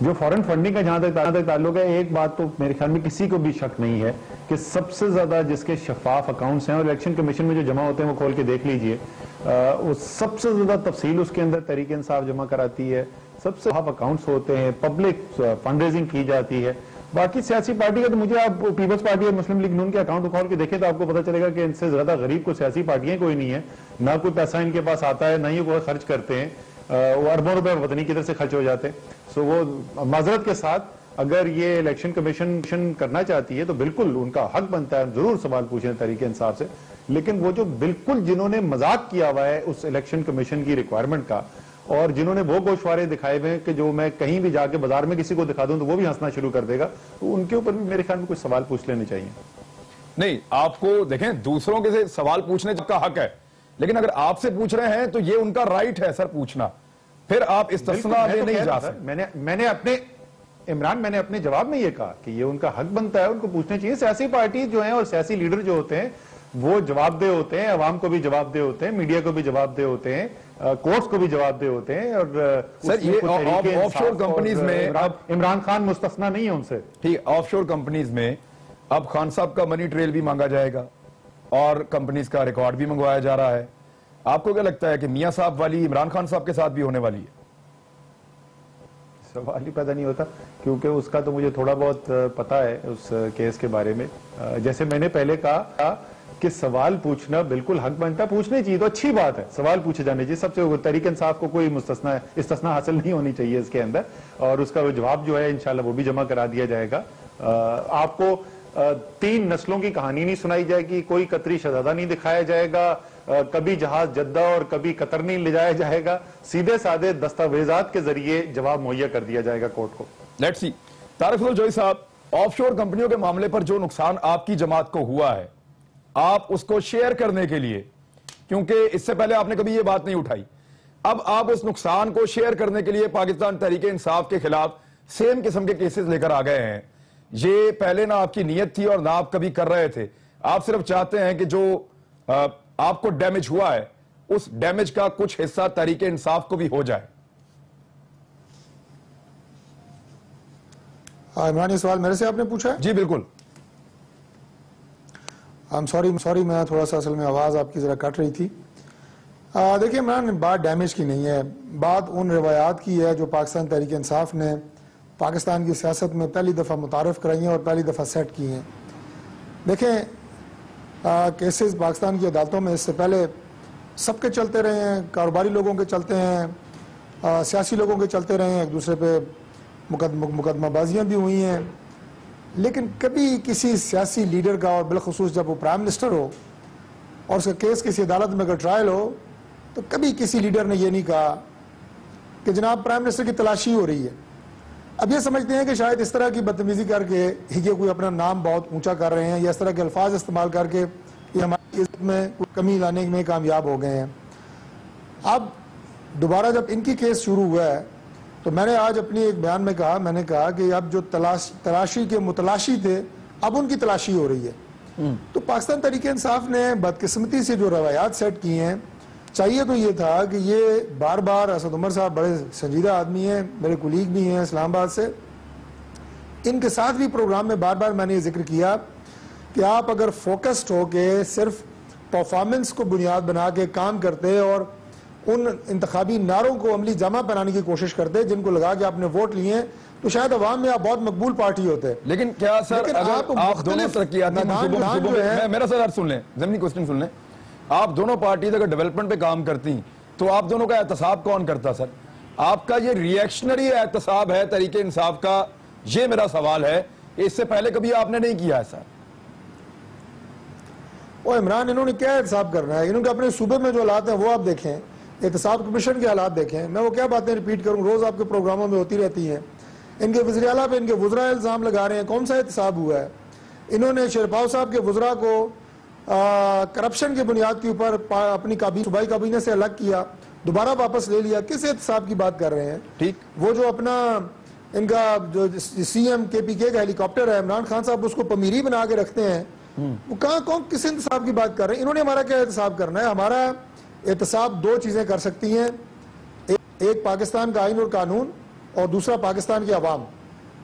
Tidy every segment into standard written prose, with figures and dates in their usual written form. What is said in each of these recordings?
جو فورن فنڈنگ کا جہاں تک تعلق ہے، ایک بات تو میرے خیال میں کسی کو بھی شک نہیں ہے کہ سب سے زیادہ جس کے شفاف اکاؤنٹس ہیں، اور الیکشن کمیشن میں جو جمع ہوتے ہیں وہ کھول کے دیکھ لیجئے، وہ سب سے زیادہ تفصیل اس کے اندر تحریک انصاف جمع کراتی ہے، سب سے شفاف اکاؤنٹس ہوتے ہیں، پبلک فنڈ ریزنگ کی جاتی ہے۔ باقی سیاسی پارٹی کا تو مجھے آپ پیپلز پارٹی اور مسلم لیگ نون کے اکاؤنٹ کھول کے دیکھیں تو آپ کو پتہ چلے گا کہ ان سے زیادہ غریب کوئی سیاسی پارٹیاں کوئی نہیں ہے، نہ کوئی پیسہ ان کے پاس آتا ہے، نہ ہی کوئی خرچ کرتے ہیں، وہ اربوں روپے وطنی کی طرف سے خرچ ہو جاتے ہیں۔ سو وہ معذرت کے ساتھ اگر یہ الیکشن کمیشن کرنا چاہتی ہے تو بالکل ان کا حق بنتا ہے، ضرور سوال پوچھیں تحریک انصاف سے، لیکن وہ جو بالکل جنہوں نے مذاق کیا ہوا ہے اس الیکشن کمیشن کی ریکوائرمنٹ کا، اور جنہوں نے وہ گوشوارے دکھائے ہوئے ہیں کہ جو میں کہیں بھی جا کے بازار میں کسی کو دکھا دوں تو وہ بھی ہنسنا شروع کر دے گا، تو ان کے اوپر بھی میرے خیال میں کچھ سوال پوچھ لینے چاہیے۔ نہیں، آپ کو دیکھیں دوسروں کے سے سوال پوچھنے کا حق ہے، لیکن اگر آپ سے پوچھ رہے ہیں تو یہ ان کا رائٹ ہے سر پوچھنا، پھر آپ استثناء میں نہیں جا سکتے۔ میں نے اپنے جواب میں یہ کہا کہ یہ ان کا حق بنتا ہے، ان کو پوچھنا چاہیے۔ سیاسی پارٹی جو ہیں اور سیاسی لیڈر جو ہوتے ہیں وہ جواب دہ ہوتے ہیں، عوام کو بھی جواب دہ ہوتے ہیں، میڈیا کو بھی جواب دہ ہوتے ہیں، کورٹس کو بھی جواب دہ ہوتے ہیں، اور سر یہ آف شور کمپنیز میں عمران خان مستثنا نہیں ہے ان سے۔ ٹھیک، آف شور کمپنیز میں اب خان صاحب کا منی ٹریل بھی مانگا جائے گا اور کمپنیز کا ریکارڈ بھی منگوایا جا رہا ہے۔ آپ کو کیا لگتا ہے کہ میاں صاحب والی عمران خان صاحب کے ساتھ بھی ہونے والی ہے؟ سوال ہی پیدا نہیں ہوتا، کیونکہ اس کا تو مجھے تھوڑا بہت پتا ہے اس کیس کے بارے میں۔ جیسے میں نے پہلے کہا کہ سوال پوچھنا بالکل حق بنتا ہے، پوچھنے چاہیے تو اچھی بات ہے، سوال پوچھے جانے چاہیے۔ سب سے تحریک انصاف کو کوئی استثناء حاصل نہیں ہونی چاہیے اس کے اندر، اور اس کا جواب جو ہے انشاءاللہ وہ بھی جمع کرا دیا جائے گا۔ آپ کو 3 نسلوں کی کہانی نہیں سنائی جائے گی، کوئی قطری شہزادہ نہیں دکھایا جائے گا، کبھی جہاز جدہ اور کبھی قطر نہیں لے جایا جائے گا، سیدھے سادے دستاویزات کے ذریعے جواب مہیا کر دیا جائے گا کورٹ کو۔ Let's see. طارق فضل جوئی صاحب، آف شور کمپنیوں کے معاملے پر جو نقصان آپ کی جماعت کو ہوا ہے، آپ اس کو شیئر کرنے کے لیے، کیونکہ اس سے پہلے آپ نے کبھی یہ بات نہیں اٹھائی، اب آپ اس نقصان کو شیئر کرنے کے لیے پاکستان تحریک انصاف کے خلاف سیم قسم کے کیسز لے کر آ گئے ہیں۔ یہ پہلے نہ آپ کی نیت تھی اور نہ آپ کبھی کر رہے تھے، آپ صرف چاہتے ہیں کہ جو آپ کو ڈیمیج ہوا ہے اس ڈیمیج کا کچھ حصہ تحریک انصاف کو بھی ہو جائے۔ عمران، یہ سوال میرے سے آپ نے پوچھا ہے؟ جی بالکل۔ سوری میں تھوڑا سا اصل میں آواز آپ کی ذرا کٹ رہی تھی۔ دیکھیں عمران، بات ڈیمیج کی نہیں ہے، بات ان روایات کی ہے جو پاکستان تحریک انصاف نے پاکستان کی سیاست میں پہلی دفعہ متعارف کرائی ہیں اور پہلی دفعہ سیٹ کی ہیں۔ دیکھیں کیسز پاکستان کی عدالتوں میں اس سے پہلے سب کے چلتے رہے ہیں، کاروباری لوگوں کے چلتے ہیں، سیاسی لوگوں کے چلتے رہے ہیں، ایک دوسرے پہ مقدمہ بازیاں بھی ہوئی ہیں، لیکن کبھی کسی سیاسی لیڈر کا، اور بالخصوص جب وہ پرائم منسٹر ہو اور اس کا کیس کسی عدالت میں اگر ٹرائل ہو، تو کبھی کسی لیڈر نے یہ نہیں کہا کہ جناب پرائم منسٹر کی تلاشی ہو رہی ہے۔ اب یہ سمجھتے ہیں کہ شاید اس طرح کی بدتمیزی کر کے یہ کوئی اپنا نام بہت اونچا کر رہے ہیں، یا اس طرح کے الفاظ استعمال کر کے یہ ہماری عزت میں کمی لانے میں کامیاب ہو گئے ہیں۔ اب دوبارہ جب ان کی کیس شروع ہوا ہے تو میں نے آج اپنی ایک بیان میں کہا، میں نے کہا کہ اب جو تلاشی کے متلاشی تھے اب ان کی تلاشی ہو رہی ہے۔ تو پاکستان تحریک انصاف نے بدقسمتی سے جو روایات سیٹ کی ہیں، چاہیے تو یہ تھا کہ یہ بار بار، اسد عمر صاحب بڑے سنجیدہ آدمی ہیں، میرے کولیگ بھی ہیں اسلام آباد سے، ان کے ساتھ بھی پروگرام میں بار بار میں نے یہ ذکر کیا کہ آپ اگر فوکسڈ ہو کے صرف پرفارمنس کو بنیاد بنا کے کام کرتے اور ان انتخابی نعروں کو عملی جامہ پہنانے کی کوشش کرتے جن کو لگا کہ آپ نے ووٹ لیے، تو شاید عوام میں آپ بہت مقبول پارٹی ہوتے۔ لیکن کیا سر اگر آپ دونوں ترقیاتی منصوبوں میں، میرا سر سن لیں، ضمنی کوسچن سن لیں، آپ دونوں پارٹیز اگر ڈیولپمنٹ پہ کام کرتی ہیں تو آپ دونوں کا احتساب کون کرتا سر؟ آپ کا یہ ریئیکشنری احتساب ہے تحریک انصاف کا، یہ میرا سوال ہے، اس سے پہلے کبھی آپ نے نہیں کیا ہے سر۔ وہ عمران، انہوں نے کیا احتساب کرنا ہے؟ انہوں نے اپنے صوبے میں جو حالات ہیں وہ آپ دیکھیں، احتساب کمیشن کے حالات دیکھیں۔ میں وہ کیا باتیں ریپیٹ کروں، روز آپ کے پروگراموں میں ہوتی رہتی ہیں۔ ان کے وزیر اعلیٰ پہ ان کے وزراء الزام لگا رہے ہیں، کون سا احتساب ہوا ہے؟ انہوں نے شیرپاؤ صاحب کے وزراء کو کرپشن کے بنیاد کے اوپر اپنی صوبائی کابینہ سے الگ کیا، دوبارہ واپس لے لیا، کس احتساب کی بات کر رہے ہیں؟ ٹھیک، وہ جو اپنا ان کا جو سی ایم کے پی کے کا ہیلی کاپٹر ہے، عمران خان صاحب اس کو پمیری بنا کے رکھتے ہیں، وہ کون کس احتساب کی بات کر رہے ہیں؟ انہوں نے ہمارا کیا احتساب کرنا ہے؟ ہمارا احتساب 2 چیزیں کر سکتی ہیں، ایک پاکستان کا آئین اور قانون، اور دوسرا پاکستان کی عوام.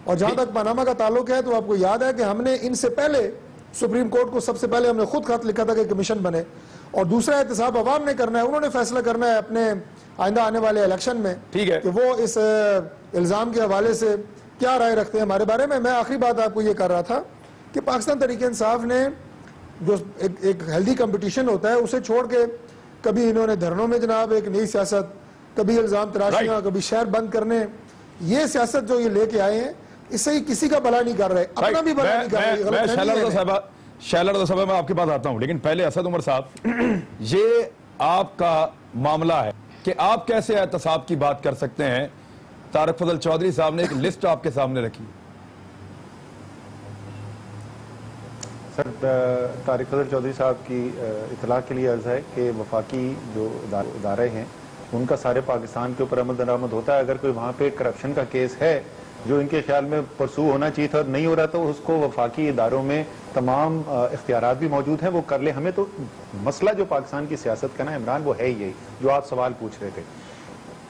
اور جہاں تک پاناما کا تعلق ہے تو آپ کو یاد ہے کہ ہم نے ان سے پہلے سپریم کورٹ کو سب سے پہلے ہم نے خود خط لکھا تھا کہ کمیشن بنے, اور دوسرا احتساب عوام نے کرنا ہے, انہوں نے فیصلہ کرنا ہے اپنے آئندہ آنے والے الیکشن میں کہ وہ اس الزام کے حوالے سے کیا رائے رکھتے ہیں ہمارے بارے میں. میں آخری بات آپ کو یہ کر رہا تھا کہ پاکستان تحریک انصاف نے جو ایک ہیلدی کمپٹیشن ہوتا ہے اسے چھوڑ کے کبھی انہوں نے دھرنوں میں جناب ایک نئی سیاست, کبھی الزام تراشیاں, کبھی شہر بند کرنے, یہ سیاست جو یہ لے کے آئے ہیں اس سے کسی کا بھلا نہیں کر رہے, اپنا بھی بھلا نہیں کر رہے. شیلا رضا صاحب میں آپ کے پاس آتا ہوں, لیکن پہلے اسد عمر صاحب, یہ آپ کا معاملہ ہے کہ آپ کیسے احتساب کی بات کر سکتے ہیں؟ طارق فضل چودھری صاحب نے ایک لسٹ آپ کے سامنے رکھی. سر, طارق فضل چودھری صاحب کی اطلاع کے لیے عرض ہے کہ وفاقی جو ادارے ہیں ان کا سارے پاکستان کے اوپر عمل درآمد ہوتا ہے. اگر کوئی وہاں پہ کرپشن کا کیس ہے جو ان کے خیال میں پرسو ہونا چاہیے تھا اور نہیں ہو رہا, تو اس کو وفاقی اداروں میں تمام اختیارات بھی موجود ہیں, وہ کر لے. ہمیں تو مسئلہ جو پاکستان کی سیاست کا نا عمران, وہ ہے یہی جو آپ سوال پوچھ رہے تھے.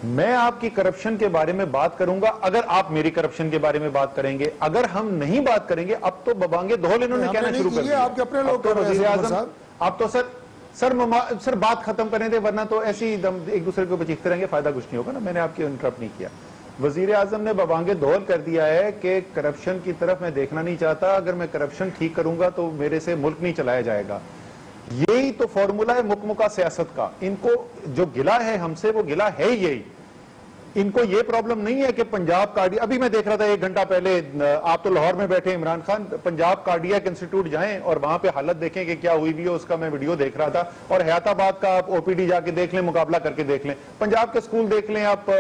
میں آپ کی کرپشن کے بارے میں بات کروں گا اگر آپ میری کرپشن کے بارے میں بات کریں گے. اگر ہم نہیں بات کریں گے, اب تو ببانگے دھول انہوں نے کہنا شروع کر دیا. آپ کے اپنے لوگ کر رہے ہیں صاحب, آپ تو سر بات ختم کریں تھے, ورنہ تو ایسی ایک دوسرے کو بچیختے رہیں گے, فائدہ کچھ نہیں ہوگا نا. میں نے آپ کی انٹرپٹ نہیں کیا. وزیر اعظم نے ببانگے دھول کر دیا ہے کہ کرپشن کی طرف میں دیکھنا نہیں چاہتا, اگر میں کرپشن ٹھیک کروں گا تو میرے سے ملک نہیں چلایا جائے گا. یہی تو فارمولہ ہے مکمکہ سیاست کا. ان کو جو گلا ہے ہم سے, وہ گلا ہے یہی. ان کو یہ پرابلم نہیں ہے کہ پنجاب کارڈیا, ابھی میں دیکھ رہا تھا 1 گھنٹہ پہلے, آپ تو لاہور میں بیٹھے عمران خان, پنجاب کارڈیاک انسٹیٹیوٹ جائیں اور وہاں پہ حالت دیکھیں کہ کیا ہوئی بھی ہو, اس کا میں ویڈیو دیکھ رہا تھا. اور حیات آباد کا آپ او پی ڈی جا کے دیکھ لیں, مقابلہ کر کے دیکھ لیں, پنجاب کے اسکول دیکھ لیں, آپ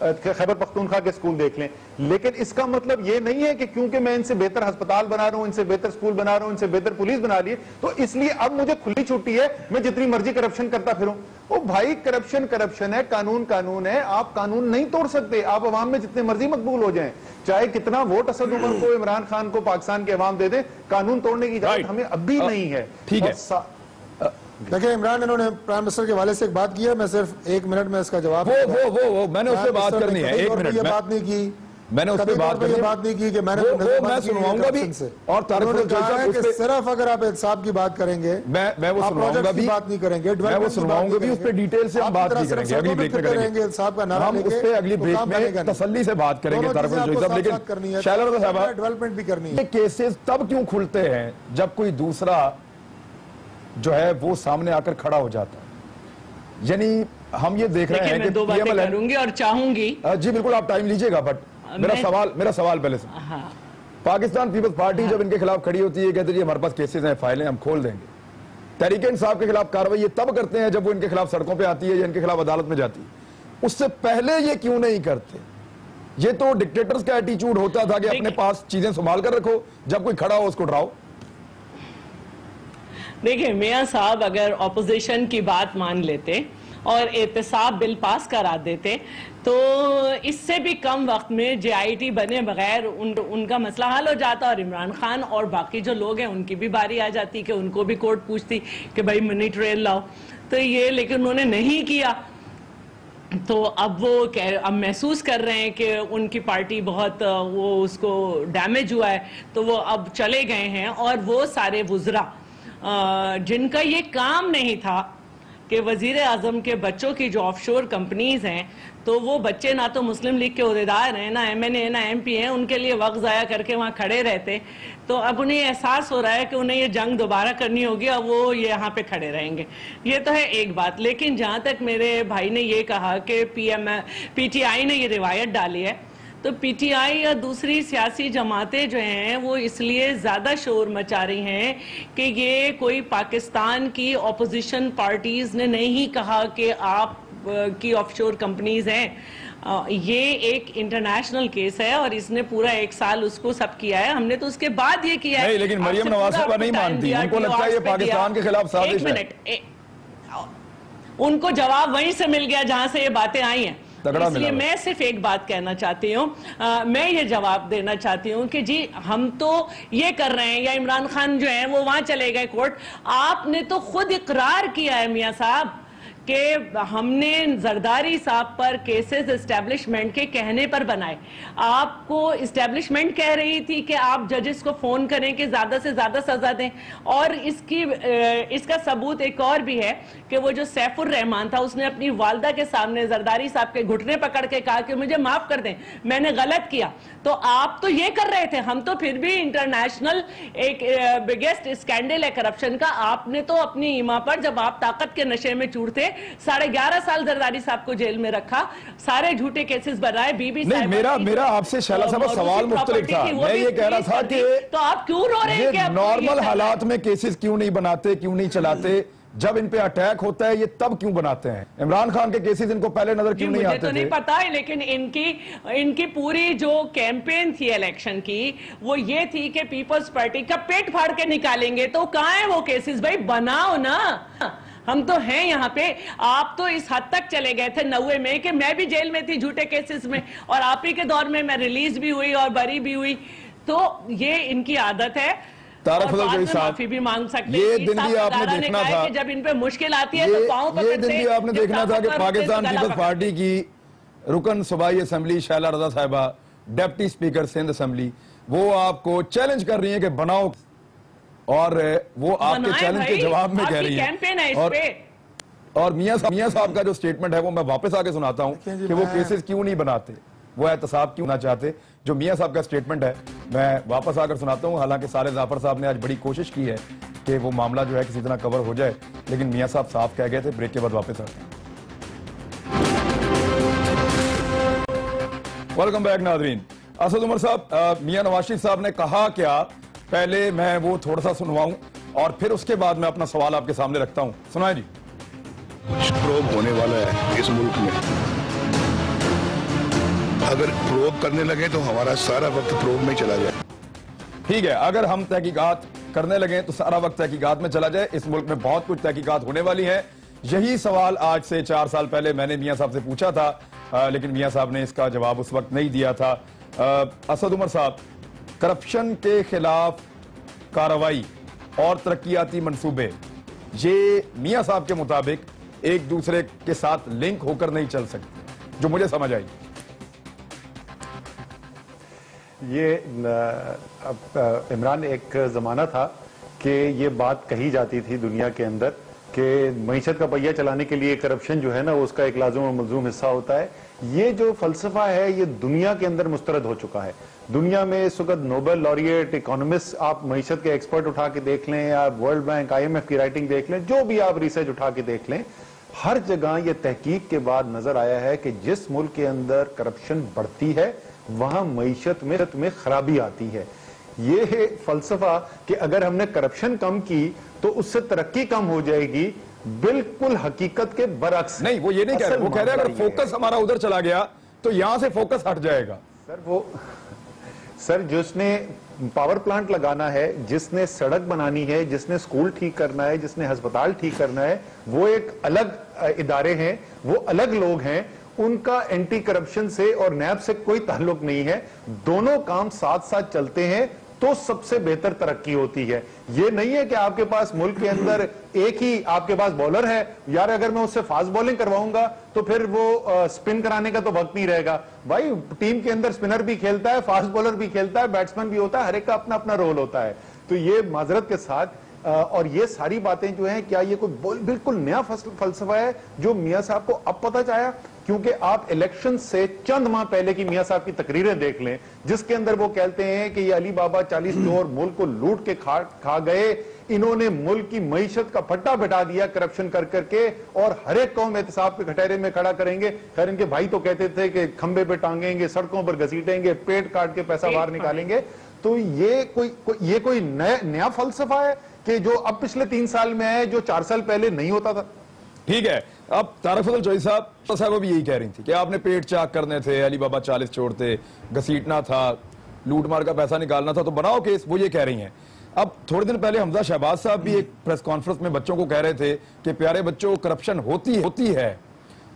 خیبر پختونخوا کے اسکول دیکھ لیں. لیکن اس کا مطلب یہ نہیں ہے کہ کیونکہ میں ان سے بہتر ہسپتال بنا رہا ہوں, ان سے بہتر اسکول بنا رہا ہوں, ان سے بہتر پولیس بنا لیے, تو اس لیے اب مجھے کھلی چھٹی ہے, میں جتنی مرضی کرپشن کرتا پھروں. او بھائی, کرپشن ہے, قانون ہے, آپ قانون نہیں توڑ سکتے. آپ عوام میں جتنے مرضی مقبول ہو جائیں, چاہے کتنا ووٹ اسد عمر کو, عمران خان کو, پاکستان کے عوام دے دیں, قانون توڑنے کی اجازت ہمیں اب بھی نہیں ہے. ٹھیک ہے. دیکھیں عمران, انہوں نے پرائم منسٹر کے حوالے سے ایک بات کی ہے, میں صرف 1 منٹ میں اس کا جواب, وہ میں نے اس پہ بات کرنی ہے. 1 منٹ یہ بات نہیں کی, میں نے اس پہ بات نہیں کی کہ میں نے سنواؤں گا بھی. اور صرف اگر آپ احتساب کی بات کریں گے, میں وہ سنواؤں گا بھی, بات نہیں کریں گے, میں وہ سنواؤں گا بھی, اس پہ ڈیٹیل سے ہم بات نہیں کریں گے. اگلی بریک میں کریں گے, ہم اس پہ اگلی بریک میں تسلی سے بات کریں گے. لیکن شیلا رضا صاحبہ, ڈیولپمنٹ بھی کرنی ہے. یہ کیسز تب کیوں کھلتے ہیں جب کوئی دوسرا جو ہے وہ سامنے آ کر کھڑا ہو جاتا ہے؟ یعنی ہم یہ دیکھ رہے ہیں کہ میں 2 باتیں کروں گی اور چاہوں گی. جی بالکل, آپ ٹائم لیجئے گا, بٹ میرا سوال پہلے سے. پاکستان پیپلز پارٹی جب ان کے خلاف کھڑی ہوتی ہے, کہتے ہیں ہمارے پاس کیسز ہیں, فائلیں ہم کھول دیں گے. تحریک انصاف کے خلاف کارروائی یہ تب کرتے ہیں جب وہ ان کے خلاف سڑکوں پہ آتی ہے یا ان کے خلاف عدالت میں جاتی ہے. اس سے پہلے یہ کیوں نہیں کرتے؟ یہ تو ڈکٹیٹرز کا ایٹیچیوڈ ہوتا تھا کہ اپنے پاس چیزیں سنبھال کر رکھو, جب کوئی کھڑا ہو اس کو ڈراؤ. دیکھیں میاں صاحب, اگر اپوزیشن کی بات مان لیتے اور احتساب بل پاس کرا دیتے تو اس سے بھی کم وقت میں جے آئی ٹی بنے بغیر ان کا مسئلہ حل ہو جاتا, اور عمران خان اور باقی جو لوگ ہیں ان کی بھی باری آ جاتی کہ ان کو بھی کورٹ پوچھتی کہ بھائی منی ٹریل لاؤ. تو یہ لیکن انہوں نے نہیں کیا. تو اب وہ اب محسوس کر رہے ہیں کہ ان کی پارٹی بہت وہ اس کو ڈیمیج ہوا ہے, تو وہ اب چلے گئے ہیں. اور وہ سارے وزراء جن کا یہ کام نہیں تھا کہ وزیر اعظم کے بچوں کی جو آف شور کمپنیز ہیں, تو وہ بچے نہ تو مسلم لیگ کے عہدیدار ہیں, نہ ایم این اے, نہ ایم پی ہیں, ان کے لیے وقت ضائع کر کے وہاں کھڑے رہتے. تو اب انہیں احساس ہو رہا ہے کہ انہیں یہ جنگ دوبارہ کرنی ہوگی اور وہ یہاں پہ کھڑے رہیں گے. یہ تو ہے ایک بات. لیکن جہاں تک میرے بھائی نے یہ کہا کہ پی ٹی آئی نے یہ روایت ڈالی ہے, تو پی ٹی آئی یا دوسری سیاسی جماعتیں جو ہیں وہ اس لیے زیادہ شور مچا رہی ہیں کہ یہ کوئی پاکستان کی اپوزیشن پارٹیز نے نہیں کہا کہ آپ کی آف شور کمپنیز ہیں. یہ ایک انٹرنیشنل کیس ہے اور اس نے پورا 1 سال اس کو سب کیا ہے. ہم نے تو اس کے بعد یہ کیا ہے. نہیں, لیکن مریم نواز صاحبہ نہیں مانتی, ان کو لگتا ہے یہ پاکستان کے خلاف سازش ہے. 1 منٹ, ان کو جواب وہیں سے مل گیا جہاں سے یہ باتیں آئی ہیں. اس لیے میں صرف ایک بات کہنا چاہتی ہوں, میں یہ جواب دینا چاہتی ہوں کہ جی ہم تو یہ کر رہے ہیں, یا عمران خان جو ہیں وہ وہاں چلے گئے کورٹ. آپ نے تو خود اقرار کیا ہے میاں صاحب کہ ہم نے زرداری صاحب پر کیسز اسٹیبلشمنٹ کے کہنے پر بنائے. آپ کو اسٹیبلشمنٹ کہہ رہی تھی کہ آپ ججز کو فون کریں کہ زیادہ سے زیادہ سزا دیں, اور اس کا ثبوت ایک اور بھی ہے کہ وہ جو سیف الرحمان تھا اس نے اپنی والدہ کے سامنے زرداری صاحب کے گھٹنے پکڑ کے کہا کہ مجھے معاف کر دیں, میں نے غلط کیا. تو آپ تو یہ کر رہے تھے, ہم تو پھر بھی انٹرنیشنل ایک بگیسٹ اسکینڈل ہے کرپشن کا. آپ نے تو اپنی ایما پر, جب آپ طاقت کے نشے میں چور تھے, 11.5 سال زرداری صاحب کو جیل میں رکھا, سارے جھوٹے کیسز بنائے. بی بی نہیں, میرا آپ سے شہلا صاحب سوال مختلف تھا. میں یہ کہہ رہا تھا کہ تو آپ کیوں رو رہے ہیں کہ نارمل حالات میں کیسز کیوں نہیں بناتے, کیوں نہیں چلاتے؟ جب ان پہ اٹیک ہوتا ہے یہ تب کیوں بناتے ہیں؟ عمران خان کے کیسز ان کو پہلے نظر کیوں نہیں آتے تھے؟ مجھے تو نہیں پتا ہے, لیکن ان کی پوری جو کیمپین تھی الیکشن کی وہ یہ تھی کہ پیپلز پارٹی کا پیٹ پھاڑ کے نکالیں گے. تو کہاں ہیں وہ کیسز؟ بھائی بناؤ نا, ہم تو ہیں یہاں پہ. آپ تو اس حد تک چلے گئے تھے 90 میں کہ میں بھی جیل میں تھی جھوٹے کیسز میں, اور آپ ہی کے دور میں میں ریلیز بھی ہوئی اور بری بھی ہوئی. تو یہ ان کی عادت ہے. طارق فضل چوہدری صاحب, معافی بھی مانگ سکتے یہ دن بھی آپ نے دیکھنا تھا کہ جب ان پہ مشکل آتی ہے تو پاؤں پکڑتے. یہ دن بھی آپ نے دیکھنا تھا کہ پاکستان پیپلز پارٹی کی رکن صوبائی اسمبلی شہلا رضا صاحبہ, ڈیپٹی اسپیکر سندھ اسمبلی, وہ آپ کو چیلنج کر رہی ہیں کہ بناؤ, اور وہ آپ کے چیلنج کے جواب میں کہہ رہی ہیں. اور میاں صاحب کا جو سٹیٹمنٹ ہے وہ میں واپس آ کے سناتا ہوں کہ وہ کیسز کیوں نہیں بناتے, وہ احتساب کیوں نہ چاہتے. جو میاں صاحب کا سٹیٹمنٹ ہے میں واپس آ کر سناتا ہوں. حالانکہ سارے ظافر صاحب نے آج بڑی کوشش کی ہے کہ وہ معاملہ جو ہے کسی طرح کور ہو جائے, لیکن میاں صاحب صاف کہہ گئے تھے. بریک کے بعد واپس آتے ہیں. ویلکم بیک ناظرین. اسد عمر صاحب, میاں نواز شریف صاحب نے کہا کیا, پہلے میں وہ تھوڑا سا سنواؤں اور پھر اس کے بعد میں اپنا سوال آپ کے سامنے رکھتا ہوں. سنائیں جی. کچھ پروب ہونے والا ہے اس ملک میں, اگر پروب کرنے لگے تو ہمارا سارا وقت پروب میں چلا جائے. ٹھیک ہے, اگر ہم تحقیقات کرنے لگیں تو سارا وقت تحقیقات میں چلا جائے. اس ملک میں بہت کچھ تحقیقات ہونے والی ہیں. یہی سوال آج سے 4 سال پہلے میں نے میاں صاحب سے پوچھا تھا, لیکن میاں صاحب نے اس کا جواب اس وقت نہیں دیا تھا. اسد عمر صاحب, کرپشن کے خلاف کارروائی اور ترقیاتی منصوبے, یہ میاں صاحب کے مطابق ایک دوسرے کے ساتھ لنک ہو کر نہیں چل سکتے, جو مجھے سمجھ آئی. یہ عمران, ایک زمانہ تھا کہ یہ بات کہی جاتی تھی دنیا کے اندر کہ معیشت کا پہیہ چلانے کے لیے کرپشن جو ہے نا اس کا ایک لازم و ملزوم حصہ ہوتا ہے. یہ جو فلسفہ ہے یہ دنیا کے اندر مسترد ہو چکا ہے. دنیا میں اس وقت نوبل لوریٹ, اکانومسٹ, آپ معیشت کے ایکسپرٹ اٹھا کے دیکھ لیں, یا ورلڈ بینک, IMF کی رائٹنگ دیکھ لیں, جو بھی آپ ریسرچ اٹھا کے دیکھ لیں, ہر جگہ یہ تحقیق کے بعد نظر آیا ہے کہ جس ملک کے اندر کرپشن بڑھتی ہے وہاں معیشت میں خرابی آتی ہے. یہ فلسفہ کہ اگر ہم نے کرپشن کم کی تو اس سے ترقی کم ہو جائے گی, بالکل حقیقت کے برعکس. نہیں, وہ یہ نہیں کہہ رہے, وہ کہہ رہے اگر فوکس ہمارا ادھر چلا گیا تو یہاں سے فوکس ہٹ جائے گا. سر جس نے پاور پلانٹ لگانا ہے, جس نے سڑک بنانی ہے, جس نے سکول ٹھیک کرنا ہے, جس نے ہسپتال ٹھیک کرنا ہے, وہ ایک الگ ادارے ہیں, وہ الگ لوگ ہیں. ان کا اینٹی کرپشن سے اور نیب سے کوئی تعلق نہیں ہے. دونوں کام ساتھ ساتھ چلتے ہیں تو سب سے بہتر ترقی ہوتی ہے. یہ نہیں ہے کہ آپ کے پاس ملک کے اندر ایک ہی آپ کے پاس بولر ہے, یار اگر میں اس سے فاسٹ بولنگ کرواؤں گا تو پھر وہ سپن کرانے کا تو وقت نہیں رہے گا. بھائی ٹیم کے اندر سپنر بھی کھیلتا ہے, فاسٹ بولر بھی کھیلتا ہے, بیٹسمین بھی ہوتا ہے, ہر ایک کا اپنا اپنا رول ہوتا ہے. تو یہ معذرت کے ساتھ, اور یہ ساری باتیں جو ہیں, کیا یہ کوئی بالکل نیا فلسفہ ہے جو میاں صاحب کو اب پتہ چاہیا؟ کیونکہ آپ الیکشن سے چند ماہ پہلے کی میاں صاحب کی تقریریں دیکھ لیں, جس کے اندر وہ کہتے ہیں کہ یہ علی بابا 40 چور ملک کو لوٹ کے کھا گئے, انہوں نے ملک کی معیشت کا پھٹا بٹا دیا کرپشن کر کر کے, اور ہر ایک قوم احتساب کے کٹہرے میں کھڑا کریں گے. خیر ان کے بھائی تو کہتے تھے کہ کھمبے پہ ٹانگیں گے, سڑکوں پر گھسیٹیں گے, پیٹ کاٹ کے پیسہ باہر نکالیں گے. تو یہ کوئی نیا فلسفہ ہے کہ جو اب پچھلے 3 سال میں ہے, جو 4 سال پہلے نہیں ہوتا تھا. ٹھیک ہے, اب طارق فضل چوہدری صاحب بھی یہی کہہ رہی تھی کہ آپ نے پیٹ چاک کرنے تھے, علی بابا 40 چور تھے, گھسیٹنا تھا, لوٹ مار کا پیسہ نکالنا تھا, تو بناؤ کیس. وہ یہ کہہ رہی ہیں. اب تھوڑے دن پہلے حمزہ شہباز صاحب بھی ایک پریس کانفرنس میں بچوں کو کہہ رہے تھے کہ پیارے بچوں, کرپشن ہوتی ہے,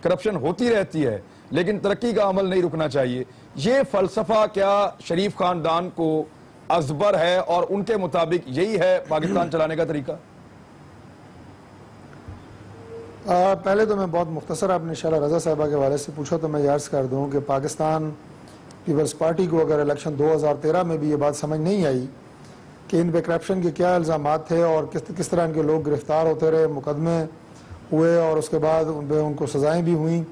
کرپشن ہوتی رہتی ہے, لیکن ترقی کا عمل نہیں رکنا چاہیے. یہ فلسفہ کیا شریف خاندان کو ازبر ہے اور ان کے مطابق یہی ہے پاکستان چلانے کا طریقہ؟ پہلے تو میں بہت مختصر آپ نے شعلہ رضا صاحبہ کے حوالے سے پوچھا تو میں یہ عرض کر دوں کہ پاکستان پیپلز پارٹی کو اگر الیکشن 2013 میں بھی یہ بات سمجھ نہیں آئی کہ ان پہ کرپشن کے کیا الزامات تھے اور کس طرح ان کے لوگ گرفتار ہوتے رہے، مقدمے ہوئے اور اس کے بعد ان کو سزائیں بھی ہوئیں،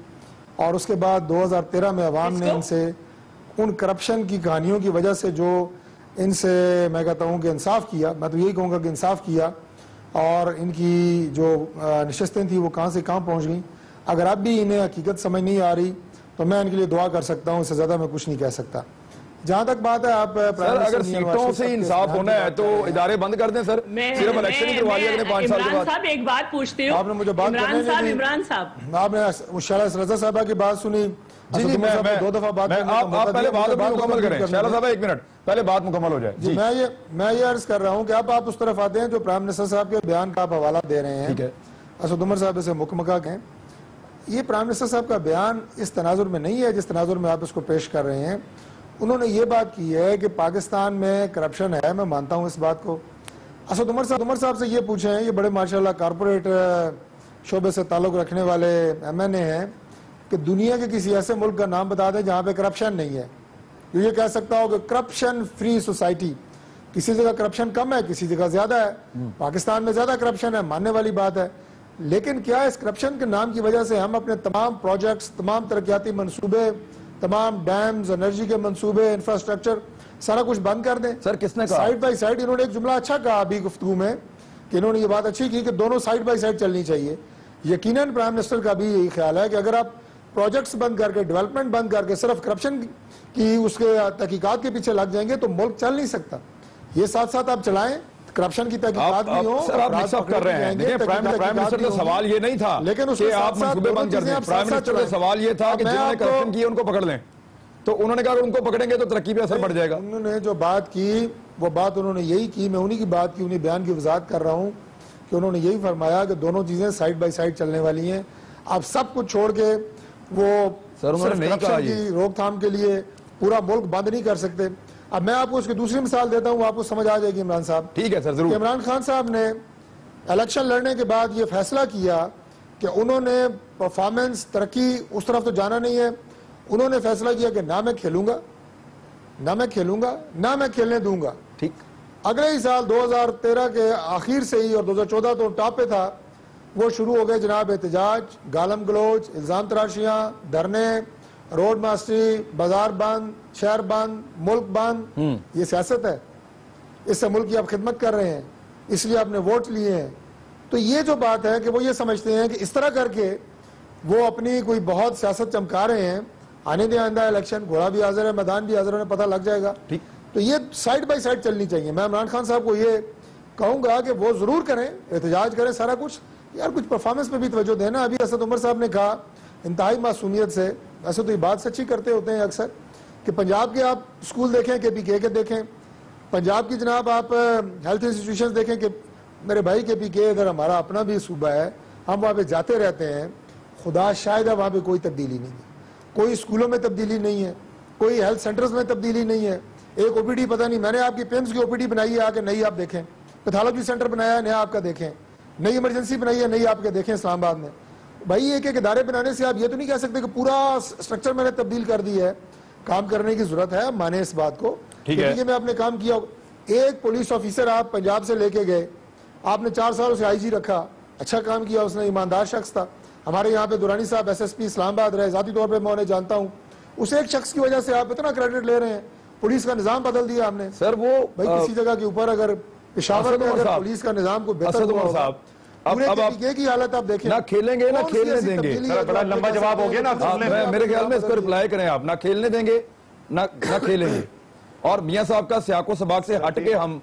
اور اس کے بعد 2013 میں عوام نے ان سے ان کرپشن کی کہانیوں کی وجہ سے جو ان سے میں کہتا ہوں کہ انصاف کیا، میں تو یہی کہوں گا کہ انصاف کیا، اور ان کی جو نشستیں تھیں وہ کہاں سے کہاں پہنچ گئیں. اگر اب بھی انہیں حقیقت سمجھ نہیں آ رہی تو میں ان کے لیے دعا کر سکتا ہوں، اس سے زیادہ میں کچھ نہیں کہہ سکتا. جہاں تک بات ہے آپ سر اگر سیٹوں سے انصاف ہونا ہے تو ادارے بند کر دیں سر، صرف الیکشن ہی کروا لیا اگلے 5 سال کے عمران بعد. صاحب ایک بات پوچھتی ہوں، آپ نے مجھے بات کرنے نہیں دی. عمران صاحب آپ نے شعلہ رضا صاحبہ کی بات سنی. جی جی میں 2 دفعہ بات آپ پہلے بات مکمل کریں شعلہ صاحب، 1 منٹ پہلے بات مکمل ہو جائے. جی میں یہ عرض کر رہا ہوں کہ اب آپ اس طرف آتے ہیں جو پرائم منسٹر صاحب کے بیان کا آپ حوالہ دے رہے ہیں. اسد عمر صاحب اسے مکمکہ کہیں. یہ پرائم منسٹر صاحب کا بیان اس تناظر میں نہیں ہے جس تناظر میں آپ اس کو پیش کر رہے ہیں. انہوں نے یہ بات کی ہے کہ پاکستان میں کرپشن ہے، میں مانتا ہوں اس بات کو. اسد عمر صاحب سے یہ پوچھیں، یہ بڑے ماشاءاللہ کارپوریٹ شعبے سے تعلق رکھنے والے ایم این اے ہیں، کہ دنیا کے کسی ایسے ملک کا نام بتا دیں جہاں پہ کرپشن نہیں ہے. یہ کہہ سکتا ہو کہ کرپشن فری سوسائٹی. کسی جگہ کرپشن کم ہے، کسی جگہ زیادہ ہے. پاکستان میں زیادہ کرپشن ہے، ماننے والی بات ہے. لیکن کیا اس کرپشن کے نام کی وجہ سے ہم اپنے تمام پروجیکٹس، تمام ترقیاتی منصوبے، تمام ڈیمز، انرجی کے منصوبے، انفراسٹرکچر سارا کچھ بند کر دیں؟ سر کس نے کہا؟ Side by side. انہوں نے ایک جملہ اچھا کہا ابھی گفتگو میں کہ انہوں نے یہ بات اچھی کی کہ دونوں سائیڈ بائی سائیڈ چلنی چاہیے. یقیناً پرائم منسٹر کا بھی یہی خیال ہے کہ اگر آپ پروجیکٹس بند کر کے، ڈیولپمنٹ بند کر کے صرف کرپشن کی اس کے تحقیقات کے پیچھے لگ جائیں گے تو ملک چل نہیں سکتا. یہ ساتھ ساتھ آپ چلائیں، کرپشن کی تحقیقات بھی ہوں. سر آپ مکس اپ کر رہے ہیں. دیکھیں پرائم منسٹر کا سوال یہ نہیں تھا کہ آپ منصوبے بند کر دیں. پرائم منسٹر کا سوال یہ تھا کہ جنہوں نے کرپشن کی ان کو پکڑ لیں. تو انہوں نے کہا کہ ان کو پکڑیں گے تو ترقی پہ اثر پڑ جائے گا. انہوں نے جو بات کی وہ بات انہوں نے یہی کی. میں انہی کی بات کی، انہی بیان کی وضاحت کر رہا ہوں کہ انہوں نے یہی فرمایا کہ دونوں چیزیں سائیڈ بائی سائیڈ چلنے والی ہیں. آپ سب کچھ چھوڑ کے وہ کرپشن کی روک تھام کے لیے پورا ملک بند نہیں کر سکتے. اب میں آپ کو اس کی دوسری مثال دیتا ہوں، آپ کو سمجھ آ جائے گی عمران صاحب. ٹھیک ہے سر ضرور. عمران خان صاحب نے الیکشن لڑنے کے بعد یہ فیصلہ کیا کہ انہوں نے پرفارمنس، ترقی اس طرف تو جانا نہیں ہے. انہوں نے فیصلہ کیا کہ نہ میں کھیلوں گا، نہ میں کھیلنے دوں گا. ٹھیک. اگلے ہی سال 2013 کے آخر سے ہی، اور 2014 تو ٹاپ پہ تھا، وہ شروع ہو گئے جناب احتجاج، گالم گلوچ، الزام تراشیاں، دھرنے، روڈ ماسٹری، بازار بند، شہر بند، ملک بند. یہ سیاست ہے. اس سے ملک کی آپ خدمت کر رہے ہیں، اس لیے آپ نے ووٹ لیے ہیں. تو یہ جو بات ہے کہ وہ یہ سمجھتے ہیں کہ اس طرح کر کے وہ اپنی کوئی بہت سیاست چمکا رہے ہیں. آنے دیں آئندہ الیکشن، گھوڑا بھی حاضر ہے، میدان بھی حاضر ہے، پتہ لگ جائے گا. تو یہ سائیڈ بائی سائیڈ چلنی چاہیے. میں عمران خان صاحب کو یہ کہوں گا کہ وہ ضرور کریں، احتجاج کریں، سارا کچھ. یار کچھ پرفارمنس پہ بھی توجہ دینا. ابھی اسد عمر صاحب نے کہا انتہائی معصومیت سے، ویسے تو یہ بات سچی کرتے ہوتے ہیں اکثر، کہ پنجاب کے آپ اسکول دیکھیں، KPK کے دیکھیں، پنجاب کی جناب آپ ہیلتھ انسٹیٹیوشنز دیکھیں. کہ میرے بھائی KPK ادھر ہمارا اپنا بھی صوبہ ہے، ہم وہاں پہ جاتے رہتے ہیں. خدا شاید ہے وہاں پہ کوئی تبدیلی نہیں ہے. کوئی اسکولوں میں تبدیلی نہیں ہے، کوئی ہیلتھ سینٹرز میں تبدیلی نہیں ہے. ایک OPD پتہ نہیں، میں نے آپ کی پیمز کی OPD بنائی ہے، آ کے نئی آپ دیکھیں. پیتھالوجی سینٹر بنایا ہے، نیا آپ کا دیکھیں. نئی ایمرجنسی بنائی ہے، نئی آپ کے دیکھیں اسلام آباد میں. بھائی ایک ایک ادارے بنانے سے آپ یہ تو نہیں کہہ سکتے کہ پورا اسٹرکچر میں نے تبدیل کر دی ہے. کام کرنے کی ضرورت ہے، مانے اس بات کو. میں آپ نے کام کیا. ایک پولیس آفیسر آپ پنجاب سے لے کے گئے، آپ نے 4 سال اسے IG رکھا، اچھا کام کیا، اس نے ایماندار شخص تھا. ہمارے یہاں پہ دورانی صاحب SSP اسلام آباد رہے، ذاتی طور پہ میں انہیں جانتا ہوں. اس ایک شخص کی وجہ سے آپ اتنا کریڈٹ لے رہے ہیں. پولیس کا نظام بدل دیا ہم نے. سر وہ بھائی کسی جگہ کے اوپر اگر پشاور میں اگر پولیس کا نظام کو بہتر ہوا، پورے KPK کی حالت آپ دیکھیں. نہ کھیلیں گے نہ کھیلنے دیں گے. بڑا لمبا جواب ہو گیا نا. میرے خیال میں اس کو رپلائی کریں آپ. نہ کھیلنے دیں گے نہ کھیلیں گے. اور میاں صاحب کا سیاق و سباق سے ہٹ کے ہم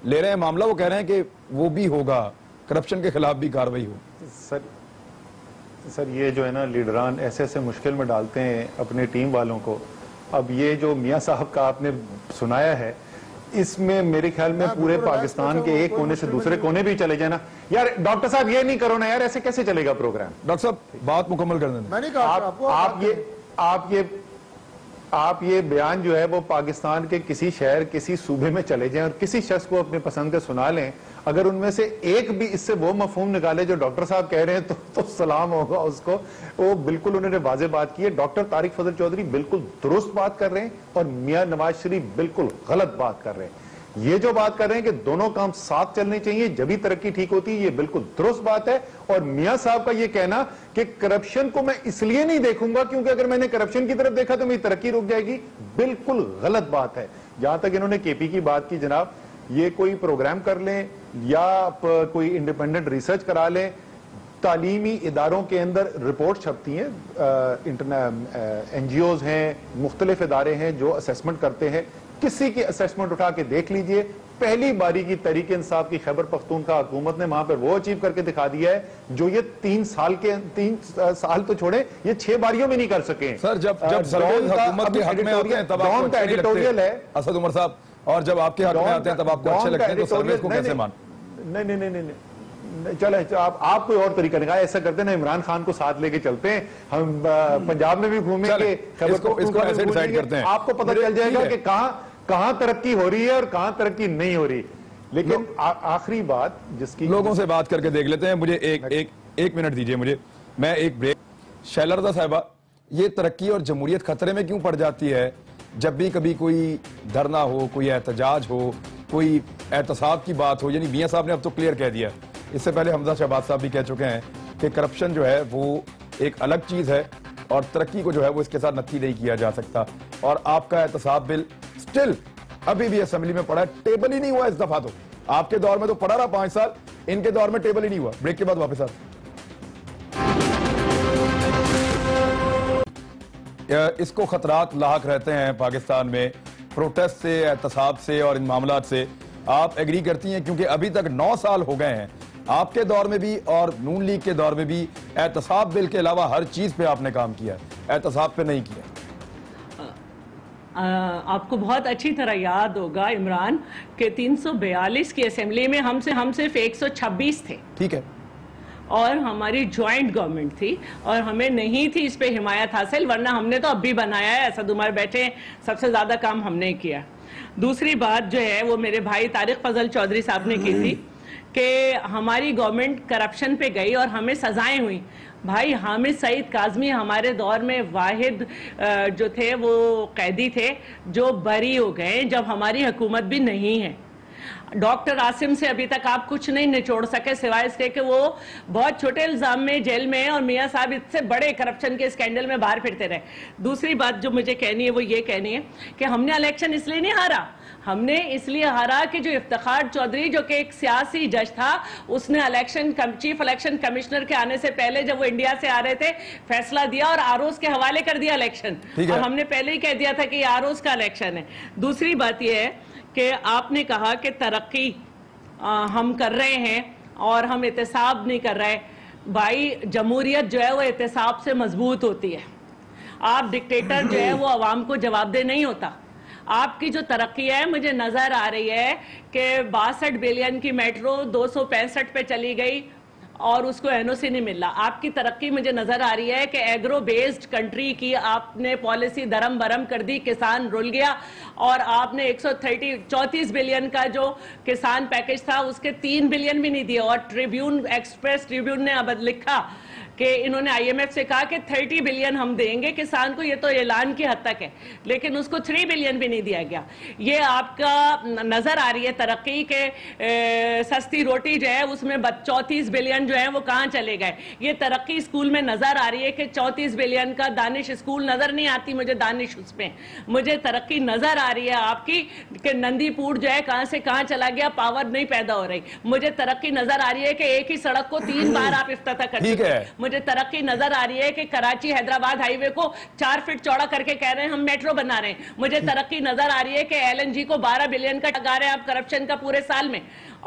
لے رہے ہیں معاملہ. وہ کہہ رہے ہیں کہ وہ بھی ہوگا، کرپشن کے خلاف بھی کاروائی ہو. سر یہ جو ہے نا لیڈران ایسے مشکل میں ڈالتے ہیں اپنے ٹیم والوں کو. اب یہ جو میاں صاحب کا آپ نے سنایا ہے، اس میں میرے خیال میں پورے پاکستان کے ایک کونے سے دوسرے کونے بھی چلے جائیں نا. یار ڈاکٹر صاحب یہ نہیں کرو نا یار، ایسے کیسے چلے گا پروگرام؟ ڈاکٹر صاحب بات مکمل کر دیں. میں نے کہا آپ یہ بیان جو ہے وہ پاکستان کے کسی شہر، کسی صوبے میں چلے جائیں اور کسی شخص کو اپنے پسند کے سنا لیں. اگر ان میں سے ایک بھی اس سے وہ مفہوم نکالے جو ڈاکٹر صاحب کہہ رہے ہیں تو سلام ہوگا اس کو. وہ بالکل انہوں نے واضح بات کی ہے. ڈاکٹر طارق فضل چودھری بالکل درست بات کر رہے ہیں اور میاں نواز شریف بالکل غلط بات کر رہے ہیں. یہ جو بات کر رہے ہیں کہ دونوں کام ساتھ چلنے چاہیے جبھی ترقی ٹھیک ہوتی ہے, یہ بالکل درست بات ہے. اور میاں صاحب کا یہ کہنا کہ کرپشن کو میں اس لیے نہیں دیکھوں گا کیونکہ اگر میں نے کرپشن کی طرف دیکھا تو میری ترقی رک جائے گی, بالکل غلط بات ہے. جہاں تک انہوں نے کے پی کی بات کی, جناب یہ کوئی پروگرام کر لیں یا کوئی انڈیپینڈنٹ ریسرچ کرا لیں. تعلیمی اداروں کے اندر رپورٹ چھپتی ہیں, این جی اوز ہیں, مختلف ادارے ہیں جو اسیسمنٹ کرتے ہیں. کسی کی اسیسمنٹ اٹھا کے دیکھ لیجئے, پہلی باری کی تحریک انصاف کی خیبر پختونخوا حکومت نے وہاں پر وہ اچیو کر کے دکھا دیا ہے جو یہ 3 سال تو چھوڑے, یہ 6 باریوں میں نہیں کر سکے. سر جب حکومت کے حق میں آتے ہیں تب آپ کو اچھے نہیں لگتے اسد عمر صاحب, اور جب آپ کے حق میں آتے ہیں تب آپ کو اچھے لگتے ہیں, تو سرویز کو کیسے مان؟ نہیں چلے آپ کوئی اور طریقہ نکالیں. ایسا کرتے ہیں نا, عمران خان کو ساتھ لے کے چلتے ہیں, ہم پنجاب میں بھی گھومیں گے, اس کو ایسے ڈیسائیڈ کرتے ہیں, آپ کو پتہ چل جائے گا کہ کہاں ترقی ہو رہی ہے اور کہاں ترقی نہیں ہو رہی. لیکن آخری بات جس کی لوگوں سے بات کر کے دیکھ لیتے ہیں. مجھے ایک منٹ دیجئے مجھے, میں ایک بریک. شیلا رضا صاحبہ, یہ ترقی اور جمہوریت خطرے میں کیوں پڑ جاتی ہے جب بھی کبھی کوئی دھرنا ہو, کوئی احتجاج ہو, کوئی احتساب کی بات ہو؟ یعنی میاں صاحب نے اب تو کلیئر کہہ دیا, اس سے پہلے حمزہ شہباز صاحب بھی کہہ چکے ہیں کہ کرپشن جو ہے وہ ایک الگ چیز ہے اور ترقی کو جو ہے وہ اس کے ساتھ نفی نہیں کیا جا سکتا. اور آپ کا احتساب بل سٹل ابھی بھی اسمبلی میں پڑا ہے, ٹیبل ہی نہیں ہوا اس دفعہ. تو آپ کے دور میں تو پڑا رہا 5 سال, ان کے دور میں ٹیبل ہی نہیں ہوا. بریک کے بعد واپس اس کو خطرات لاحق رہتے ہیں پاکستان میں پروٹیسٹ سے, احتساب سے اور ان معاملات سے. آپ ایگری کرتی ہیں کیونکہ ابھی تک 9 سال ہو گئے ہیں, آپ کے دور میں بھی اور نون لیگ کے دور میں بھی احتساب بل کے علاوہ ہر چیز پہ آپ نے کام کیا, احتساب پہ نہیں کیا. آپ کو بہت اچھی طرح یاد ہوگا عمران کہ 342 کی اسمبلی میں ہم صرف 126 تھے, ٹھیک ہے, اور ہماری جوائنٹ گورنمنٹ تھی اور ہمیں نہیں تھی اس پہ حمایت حاصل, ورنہ ہم نے تو اب بھی بنایا ہے. اسد عمر بیٹھے, سب سے زیادہ کام ہم نے کیا. دوسری بات جو ہے وہ میرے بھائی طارق فضل چودھری صاحب نے کی تھی کہ ہماری گورنمنٹ کرپشن پہ گئی اور ہمیں سزائیں ہوئیں. بھائی حامد سعید کاظمی ہمارے دور میں واحد جو تھے وہ قیدی تھے جو بری ہو گئے جب ہماری حکومت بھی نہیں ہے. ڈاکٹر عاصم سے ابھی تک آپ کچھ نہیں نچوڑ سکے سوائے اس کے کہ وہ بہت چھوٹے الزام میں جیل میں ہیں اور میاں صاحب اس سے بڑے کرپشن کے اسکینڈل میں باہر پھرتے رہے. دوسری بات جو مجھے کہنی ہے وہ یہ کہنی ہے کہ ہم نے الیکشن اس لیے نہیں ہارا, ہم نے اس لیے ہارا کہ جو افتخار چودھری جو کہ ایک سیاسی جج تھا, اس نے چیف الیکشن کمشنر کے آنے سے پہلے جب وہ انڈیا سے آ رہے تھے فیصلہ دیا اور آروز کے حوالے کر دیا الیکشن, اور ہم نے پہلے ہی کہہ دیا تھا کہ یہ آروز کا الیکشن ہے. دوسری بات یہ ہے کہ آپ نے کہا کہ ترقی ہم کر رہے ہیں اور ہم احتساب نہیں کر رہے. بھائی جمہوریت جو ہے وہ احتساب سے مضبوط ہوتی ہے. آپ ڈکٹیٹر جو ہے وہ عوام کو جواب دہ نہیں ہوتا. آپ کی جو ترقی ہے مجھے نظر آ رہی ہے کہ 62 بلین کی میٹرو 265 پہ چلی گئی اور اس کو این او سی نہیں ملا. آپ کی ترقی مجھے نظر آ رہی ہے کہ ایگرو بیسڈ کنٹری کی آپ نے پالیسی درم برم کر دی, کسان رول گیا, اور آپ نے 134 بلین کا جو کسان پیکج تھا اس کے 3 بلین بھی نہیں دیا. اور ایکسپریس ٹریبیون نے اب لکھا کہ انہوں نے آئی ایم ایف سے کہا کہ 30 بلین ہم دیں گے کسان کو, یہ تو اعلان کی حد تک ہے, لیکن اس کو 3 بلین بھی نہیں دیا گیا. یہ آپ کا نظر آ رہی ہے ترقی کے سستی روٹی جو ہے اس میں 34 بلین جو ہے وہ کہاں چلے گئے. یہ ترقی اسکول میں نظر آ رہی ہے کہ 34 بلین کا دانش اسکول نظر نہیں آتی مجھے دانش اس پہ. مجھے ترقی نظر آ رہی ہے آپ کی کہ نندی پور جو ہے کہاں سے کہاں چلا گیا, پاور نہیں پیدا ہو رہی. مجھے ترقی نظر آ رہی ہے کہ ایک ہی سڑک کو 3 بار آپ افتتاح کر چکے ہیں. مجھے ترقی نظر آ رہی ہے کہ کراچی حیدرآباد ہائی وے کو 4 فٹ چوڑا کر کے کہہ رہے ہیں ہم میٹرو بنا رہے ہیں. مجھے ترقی نظر آ رہی ہے کہ ایل این جی کو 12 بلین کا لگا رہے ہیں آپ کرپشن کا پورے سال میں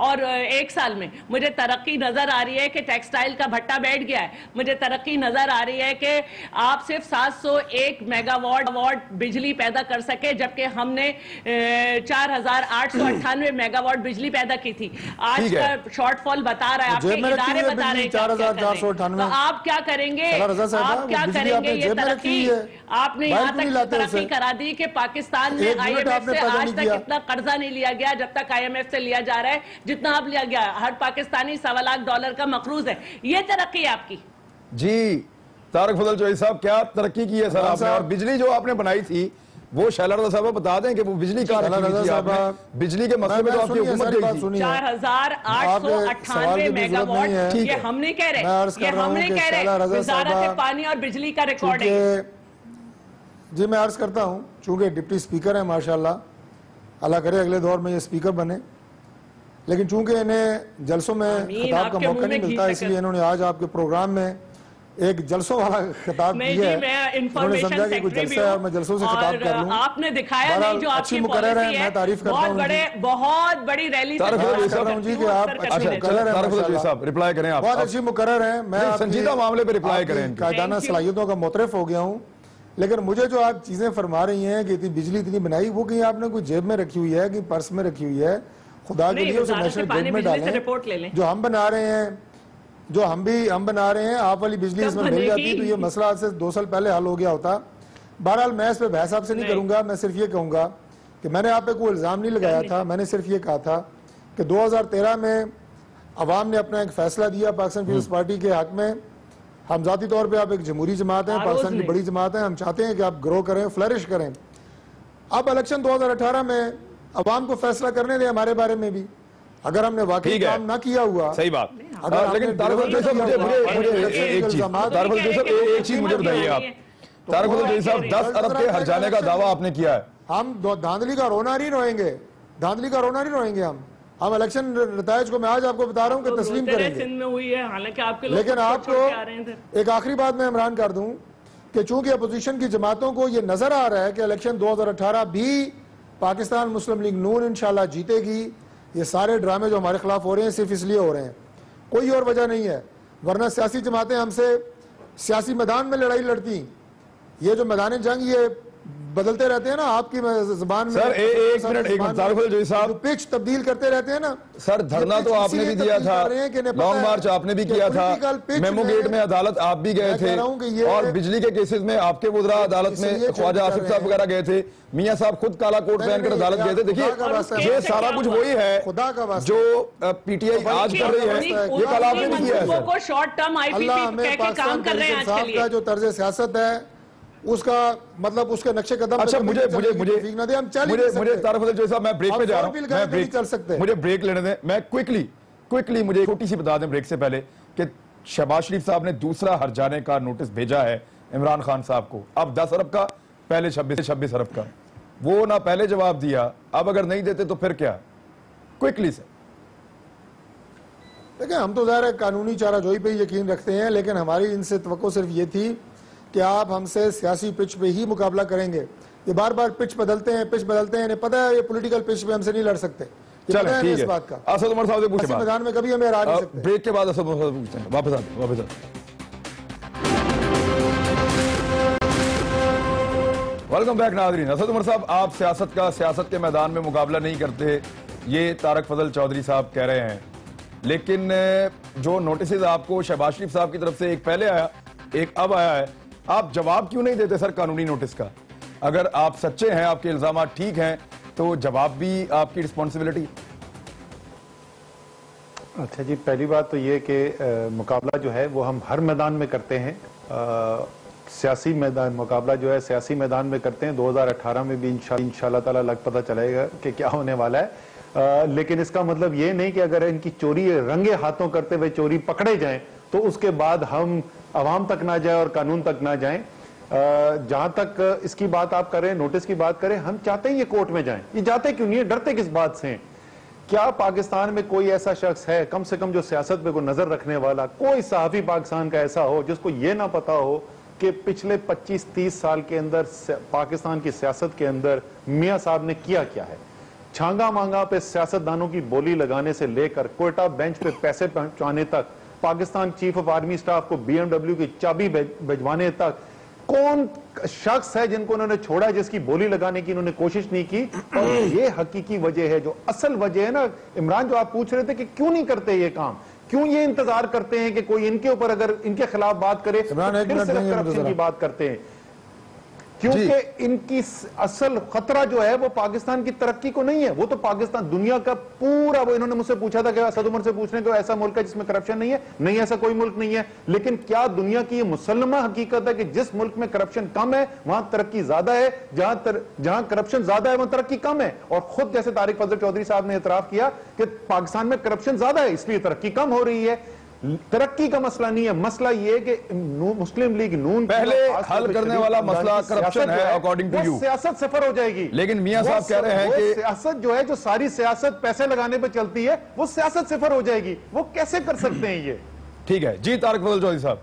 اور 1 سال میں. مجھے ترقی نظر آ رہی ہے کہ ٹیکسٹائل کا بھٹا بیٹھ گیا ہے. مجھے ترقی نظر آ رہی ہے کہ آپ صرف 701 میگا واٹ بجلی پیدا کر سکے جبکہ ہم نے 4898 میگا واٹ بجلی پیدا کی تھی. آج کا شارٹ فال بتا رہا ہے, آپ کے ادارے بتا رہے ہیں. تو آپ کیا کریں گے؟ آپ کیا کریں گے؟ یہ ترقی آپ نے یہاں تک ترقی کرا دی کہ پاکستان میں آئی ایم ایف سے آج تک اتنا قرضہ نہیں لیا گیا جب تک آئی ایم ایف سے لیا جا رہا ہے جتنا اب لیا گیا. ہر پاکستانی $1.25 کا مقروض ہے. یہ ترقی ہے آپ کی. جی طارق فضل چودھری صاحب کیا ترقی کی ہے سر آپ نے؟ اور بجلی جو آپ نے بنائی تھی وہ شیلا رضا صاحب بتا دیں کہ وہ بجلی کا بجلی کے مسئلے میں تو آپ کی حکومت گئی تھی. 4898 میگا واٹ یہ ہم نہیں کہہ رہے, یہ ہم نہیں کہہ رہے, وزارت پانی اور بجلی کا ریکارڈ ہے. جی میں عرض کرتا ہوں, چونکہ ڈپٹی سپیکر ہیں ماشاءاللہ, اللہ کرے اگلے دور میں یہ سپیکر بنے, لیکن چونکہ انہیں جلسوں میں خطاب کا موقع نہیں ملتا اس لیے انہوں نے آج آپ کے پروگرام میں ایک جلسوں والا خطاب کیا ہے. انہوں نے سمجھا کہ کوئی جلسہ ہے اور میں جلسوں سے خطاب کر لوں. آپ نے دکھایا نہیں جو آپ کی پالیسی ہے, میں تعریف کرتا ہوں, بہت بڑی ریلی کر رہا ہوں جی کہ آپ اچھی مقرر ہیں, بہت اچھی مقرر ہیں. میں سنجیدہ معاملے پہ رپلائی کریں, قائدانہ صلاحیتوں کا معترف ہو گیا ہوں. لیکن مجھے جو آپ چیزیں فرما رہی ہیں کہ اتنی بجلی اتنی بنائی, وہ کہیں آپ نے کوئی جیب میں رکھی ہوئی ہے, کہیں پرس میں رکھی ہوئی ہے, خدا کے لیے اسے نیشنل گریڈ میں ڈالیں. جو ہم بنا رہے ہیں, جو ہم بنا رہے ہیں, آپ والی بجلی اس میں مل جاتی تو یہ مسئلہ آج سے 2 سال پہلے حل ہو گیا ہوتا. بہرحال میں اس پہ بحث آپ سے نہیں کروں گا, میں صرف یہ کہوں گا کہ میں نے آپ پہ کوئی الزام نہیں لگایا تھا. میں نے صرف یہ کہا تھا کہ 2013 میں عوام نے اپنا ایک فیصلہ دیا پاکستان پیپلز پارٹی کے حق میں. ہم ذاتی طور پہ آپ ایک جمہوری جماعت ہیں, پاکستان کی بڑی جماعت ہیں, ہم چاہتے ہیں کہ آپ گرو کریں, فلرش کریں. اب الیکشن 2018 میں عوام کو فیصلہ کرنے دیں ہمارے بارے میں بھی. اگر ہم نے واقعی کام نہ کیا ہوا, صحیح بات, لیکن طارق فضل صاحب مجھے ایک چیز مجھے بتائیے آپ. طارق فضل صاحب 10 ارب کے ہر جانے کا دعویٰ آپ نے کیا ہے. ہم دھاندلی کا رونا نہیں روئیں گے, دھاندلی کا رونا نہیں روئیں گے. ہم الیکشن نتائج کو میں آج آپ کو بتا رہا ہوں کہ تسلیم کریں گے. لیکن آپ کو ایک آخری بات میں عمران کر دوں کہ چونکہ اپوزیشن کی جماعتوں کو یہ نظر آ رہا ہے کہ الیکشن 2018 بھی پاکستان مسلم لیگ نون انشاءاللہ جیتے گی, یہ سارے ڈرامے جو ہمارے خلاف ہو رہے ہیں صرف اس لیے ہو رہے ہیں, کوئی اور وجہ نہیں ہے. ورنہ سیاسی جماعتیں ہم سے سیاسی میدان میں لڑائی لڑتی, یہ جو میدان جنگ یہ بدلتے رہتے ہیں نا آپ کی زبان میں. سر ایک منٹ, طارق فضل چودھری صاحب پچ تبدیل کرتے رہتے ہیں نا سر. دھرنا تو آپ نے بھی دیا تھا, لانگ مارچ آپ نے بھی کیا تھا, میمو گیٹ میں عدالت آپ بھی گئے تھے, اور بجلی کے کیسز میں آپ کے وزراء عدالت میں خواجہ آصف صاحب وغیرہ گئے تھے, میاں صاحب خود کالا کوٹ پہن کر عدالت گئے تھے. دیکھیے یہ سارا کچھ وہی ہے جو پی ٹی آئی آج کر رہی ہے, یہ کل آپ نے بھی کیا ہے. کا جو طرز سیاست ہے اس کا مطلب اس کے نقشے قدم. اچھا مجھے طارق فضل چودھری صاحب میں بریک پہ جا رہا ہوں, مجھے بریک لینے دیں. میں کوئکلی مجھے چھوٹی سی بتا دیں بریک سے پہلے کہ شہباز شریف صاحب نے دوسرا ہر جانے کا نوٹس بھیجا ہے عمران خان صاحب کو. اب 10 ارب کا, پہلے 26 ارب کا. وہ نہ پہلے جواب دیا, اب اگر نہیں دیتے تو پھر کیا؟ کوئکلی سے دیکھیں, ہم تو ظاہر ہے قانونی چارہ جوئی پہ یقین رکھتے ہیں, لیکن ہماری ان سے توقع صرف یہ تھی کہ آپ ہم سے سیاسی پچ پہ ہی مقابلہ کریں گے. یہ بار بار پچ بدلتے ہیں, انہیں پتہ ہے یہ پولیٹیکل پچ پہ ہم سے نہیں لڑ سکتے. چلیں ٹھیک ہے, اسد عمر صاحب سے پوچھیں بات. میدان میں کبھی ہمیں ہرا نہیں سکتے. بریک کے بعد اسد عمر صاحب سے پوچھتے ہیں. واپس آتے ویلکم بیک ناظرین. اسد عمر صاحب, آپ سیاست کے میدان میں مقابلہ نہیں کرتے, یہ طارق فضل چودھری صاحب کہہ رہے ہیں, لیکن جو نوٹسز آپ کو شہباز شریف صاحب کی طرف سے ایک پہلے آیا ایک اب آیا ہے, آپ جواب کیوں نہیں دیتے سر قانونی نوٹس کا؟ اگر آپ سچے ہیں, آپ کے الزامات ٹھیک ہیں, تو جواب بھی آپ کی رسپانسبلٹی. اچھا جی, پہلی بات تو یہ کہ مقابلہ جو ہے وہ ہم ہر میدان میں کرتے ہیں. سیاسی میدان مقابلہ جو ہے سیاسی میدان میں کرتے ہیں. 2018 میں بھی انشاءاللہ تعالیٰ لگ پتہ چلے گا کہ کیا ہونے والا ہے. لیکن اس کا مطلب یہ نہیں کہ اگر ان کی چوری رنگے ہاتھوں کرتے ہوئے چوری پکڑے جائیں تو اس کے بعد ہم عوام تک نہ جائیں اور قانون تک نہ جائیں. جہاں تک اس کی بات آپ کریں, نوٹس کی بات کریں, ہم چاہتے ہیں یہ کورٹ میں جائیں. یہ جاتے کیوں نہیں ہے, ڈرتے کس بات سے ہیں؟ کیا پاکستان میں کوئی ایسا شخص ہے, کم سے کم جو سیاست پہ کوئی نظر رکھنے والا, کوئی صحافی پاکستان کا ایسا ہو جس کو یہ نہ پتا ہو کہ پچھلے 25-30 سال کے اندر پاکستان کی سیاست کے اندر میاں صاحب نے کیا ہے؟ چھانگا مانگا پہ سیاستدانوں کی بولی لگانے سے لے کر کوئٹہ بینچ پہ پیسے پہنچانے تک, Pakistan chief of army staff کو BMW کی چابی بھجوانے تک, کون شخص ہے جن کو انہوں نے چھوڑا جس کی بولی لگانے کی انہوں نے کوشش نہیں کی؟ اور یہ حقیقی وجہ ہے, جو اصل وجہ ہے نا عمران, جو آپ پوچھ رہے تھے کہ کیوں نہیں کرتے یہ کام, کیوں یہ انتظار کرتے ہیں کہ کوئی ان کے اوپر اگر ان کے خلاف بات کرے تو پھر صرف کرپشن کی بات کرتے ہیں؟ کیونکہ ان کی اصل خطرہ جو ہے وہ پاکستان کی ترقی کو نہیں ہے، وہ تو پاکستان دنیا کا پورا، وہ انہوں نے مجھ سے پوچھا تھا کہ اسد عمر سے پوچھنے کو ایسا ملک ہے جس میں کرپشن نہیں ہے، نہیں ایسا کوئی ملک نہیں ہے، لیکن کیا دنیا کی یہ مسلمہ حقیقت ہے کہ جس ملک میں کرپشن کم ہے وہاں ترقی زیادہ ہے، جہاں کرپشن زیادہ ہے وہاں ترقی کم ہے؟ اور خود جیسے طارق فضل چودھری صاحب نے اعتراف کیا کہ پاکستان میں کرپشن زیادہ ہے اس لیے ترقی کم ہو رہی ہے۔ ترقی کا مسئلہ نہیں ہے، مسئلہ یہ کہ مسلم لیگ نون پہلے حل کرنے والا مسئلہ کرپشن ہے اکارڈنگ ٹو یو، سیاست صفر ہو جائے گی۔ لیکن میاں صاحب کہہ رہے ہیں کہ سیاست جو ہے، جو ساری سیاست پیسے لگانے پہ چلتی ہے، وہ سیاست صفر ہو جائے گی، وہ کیسے کر سکتے ہیں یہ؟ ٹھیک ہے جی طارق فضل چودھری صاحب۔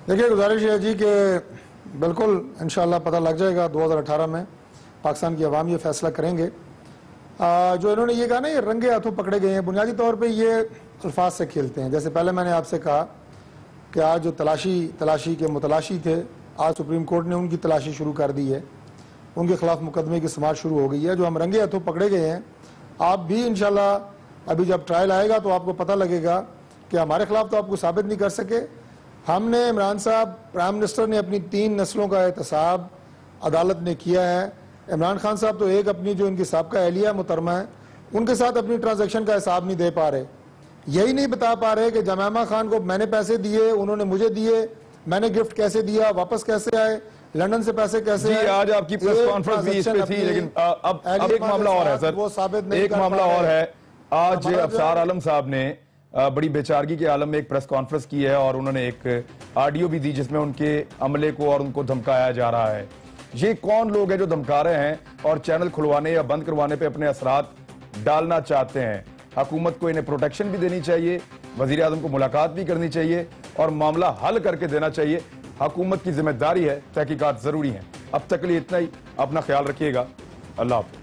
دیکھیے گزارش ہے جی کہ بالکل انشاءاللہ پتہ لگ جائے گا 2018 میں پاکستان کی عوام یہ فیصلہ کریں گے۔ جو انہوں نے یہ کہا نا یہ رنگے ہاتھوں پکڑے گئے ہیں، بنیادی طور پہ یہ الفاظ سے کھیلتے ہیں۔ جیسے پہلے میں نے آپ سے کہا کہ آج جو تلاشی کے متلاشی تھے، آج سپریم کورٹ نے ان کی تلاشی شروع کر دی ہے، ان کے خلاف مقدمے کی سماعت شروع ہو گئی ہے۔ جو ہم رنگے ہاتھوں پکڑے گئے ہیں، آپ بھی انشاءاللہ ابھی جب ٹرائل آئے گا تو آپ کو پتہ لگے گا کہ ہمارے خلاف تو آپ کو ثابت نہیں کر سکے۔ ہم نے عمران صاحب پرائم منسٹر نے اپنی 3 نسلوں کا احتساب عدالت نے کیا ہے۔ عمران خان صاحب تو ایک اپنی جو ان کی سابقہ اہلیہ محترمہ ہے ان کے ساتھ اپنی ٹرانزیکشن کا حساب نہیں دے پا رہے، یہی نہیں بتا پا رہے کہ جمائمہ خان کو میں نے پیسے دیے، انہوں نے مجھے دیے، میں نے گفٹ کیسے دیا، واپس کیسے آئے، لندن سے پیسے کیسے آئے۔ جی آج آپ کی پریس کانفرنس بھی اس پہ تھی، لیکن اب ایک معاملہ اور ہے سر، ایک معاملہ اور ہے۔ آج افسار عالم صاحب نے بڑی بیچارگی کے عالم میں ایک پریس کانفرنس کی ہے اور انہوں نے ایک آڈیو بھی دی جس میں ان کے عملے کو اور ان کو دھمکایا جا رہا ہے۔ یہ کون لوگ ہیں جو دھمکا رہے ہیں اور چینل کھلوانے یا بند کروانے پہ اپنے اثرات ڈالنا چاہتے ہیں؟ حکومت کو انہیں پروٹیکشن بھی دینی چاہیے، وزیر اعظم کو ملاقات بھی کرنی چاہیے اور معاملہ حل کر کے دینا چاہیے۔ حکومت کی ذمہ داری ہے، تحقیقات ضروری ہیں۔ اب تک کے لیے اتنا ہی، اپنا خیال رکھیے گا، اللہ حافظ۔